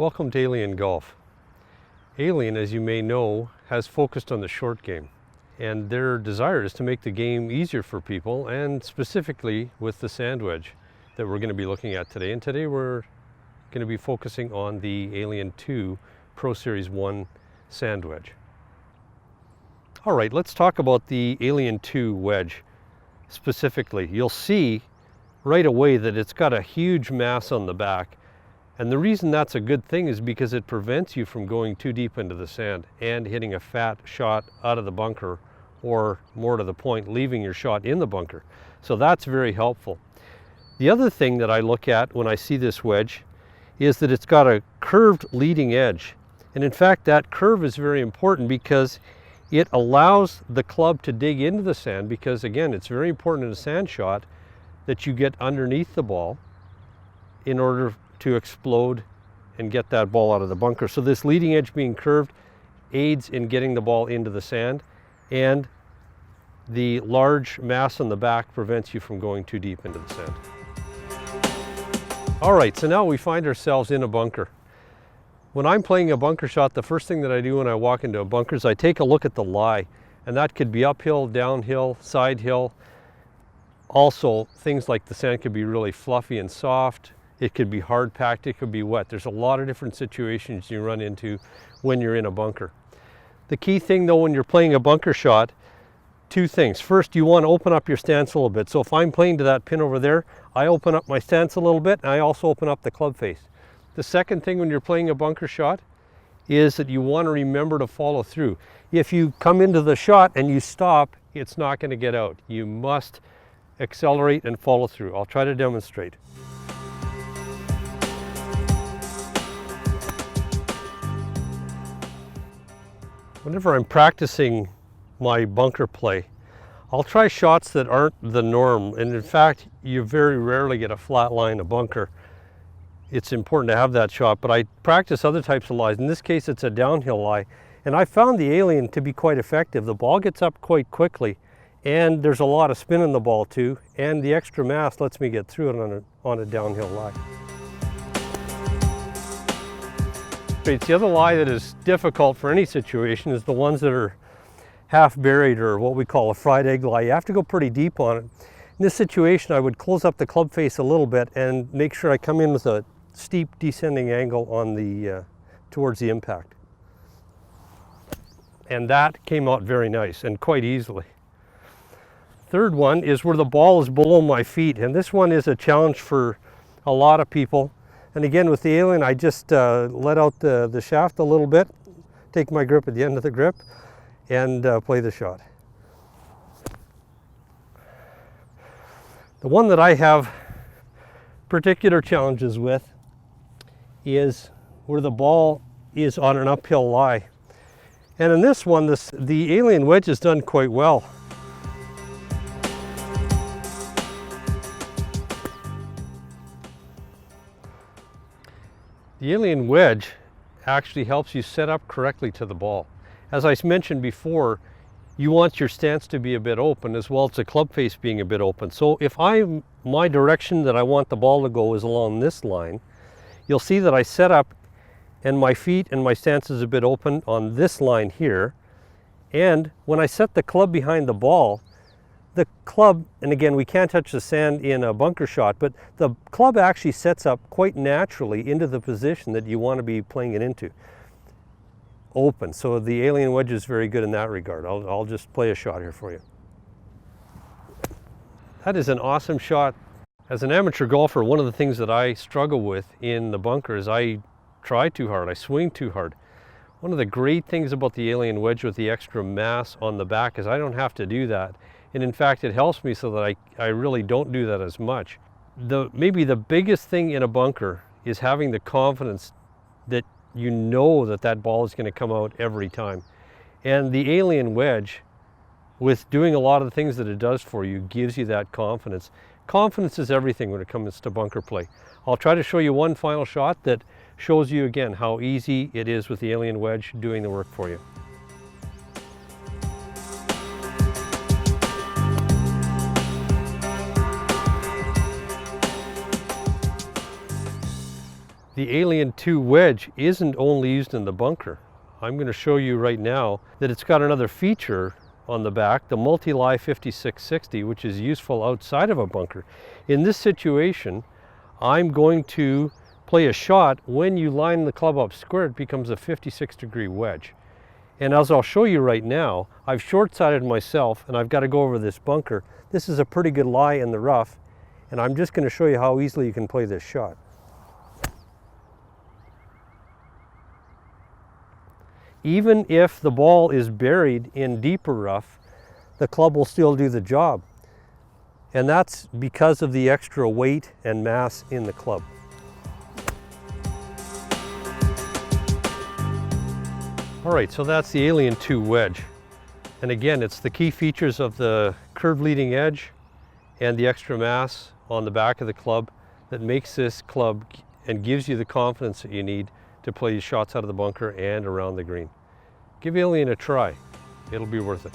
Welcome to Alien Golf. Alien, as you may know, has focused on the short game, and their desire is to make the game easier for people, and specifically with the sand wedge that we're going to be looking at today. And today we're going to be focusing on the Alien 2 Pro Series 1 sand wedge. All right, let's talk about the Alien 2 wedge specifically. You'll see right away that it's got a huge mass on the back. And the reason that's a good thing is because it prevents you from going too deep into the sand and hitting a fat shot out of the bunker, or more to the point, leaving your shot in the bunker. So that's very helpful. The other thing that I look at when I see this wedge is that it's got a curved leading edge. And in fact, that curve is very important because it allows the club to dig into the sand, because again, it's very important in a sand shot that you get underneath the ball in order to explode and get that ball out of the bunker. So this leading edge being curved aids in getting the ball into the sand, and the large mass on the back prevents you from going too deep into the sand. All right, so now we find ourselves in a bunker. When I'm playing a bunker shot, the first thing that I do when I walk into a bunker is I take a look at the lie, and that could be uphill, downhill, side hill. Also, things like the sand could be really fluffy and soft. It could be hard packed, it could be wet. There's a lot of different situations you run into when you're in a bunker. The key thing though when you're playing a bunker shot, two things. First, you want to open up your stance a little bit. So if I'm playing to that pin over there, I open up my stance a little bit, and I also open up the club face. The second thing when you're playing a bunker shot is that you want to remember to follow through. If you come into the shot and you stop, it's not going to get out. You must accelerate and follow through. I'll try to demonstrate. Whenever I'm practicing my bunker play, I'll try shots that aren't the norm. And in fact, you very rarely get a flat lie in a bunker. It's important to have that shot, but I practice other types of lies. In this case, it's a downhill lie. And I found the Alien to be quite effective. The ball gets up quite quickly, and there's a lot of spin in the ball too. And the extra mass lets me get through it on a downhill lie. The other lie that is difficult for any situation is the ones that are half buried, or what we call a fried egg lie. You have to go pretty deep on it. In this situation, I would close up the club face a little bit and make sure I come in with a steep descending angle on the towards the impact. And that came out very nice and quite easily. Third one is where the ball is below my feet, and this one is a challenge for a lot of people. And again, with the Alien, I just let out the shaft a little bit, take my grip at the end of the grip, and play the shot. The one that I have particular challenges with is where the ball is on an uphill lie. And in this one, the Alien wedge is done quite well. The Alien wedge actually helps you set up correctly to the ball. As I mentioned before, you want your stance to be a bit open, as well as the club face being a bit open. So if my direction that I want the ball to go is along this line, you'll see that I set up and my feet and my stance is a bit open on this line here. And when I set the club behind the ball, the club, and again, we can't touch the sand in a bunker shot, but the club actually sets up quite naturally into the position that you want to be playing it into. Open. So the Alien wedge is very good in that regard. I'll just play a shot here for you. That is an awesome shot. As an amateur golfer, one of the things that I struggle with in the bunker is I try too hard, I swing too hard. One of the great things about the Alien wedge with the extra mass on the back is I don't have to do that. And in fact, it helps me so that I really don't do that as much. Maybe the biggest thing in a bunker is having the confidence that you know that ball is going to come out every time. And the Alien wedge, with doing a lot of the things that it does for you, gives you that confidence. Confidence is everything when it comes to bunker play. I'll try to show you one final shot that shows you again how easy it is with the Alien wedge doing the work for you. The Alien 2 wedge isn't only used in the bunker. I'm going to show you right now that it's got another feature on the back, the multi-lie 5660, which is useful outside of a bunker. In this situation, I'm going to play a shot. When you line the club up square, it becomes a 56-degree wedge. And as I'll show you right now, I've short-sighted myself and I've got to go over this bunker. This is a pretty good lie in the rough, and I'm just going to show you how easily you can play this shot. Even if the ball is buried in deeper rough, the club will still do the job. And that's because of the extra weight and mass in the club. All right, so that's the Alien 2 wedge. And again, it's the key features of the curved leading edge and the extra mass on the back of the club that makes this club and gives you the confidence that you need to play shots out of the bunker and around the green. Give Alien a try. It'll be worth it.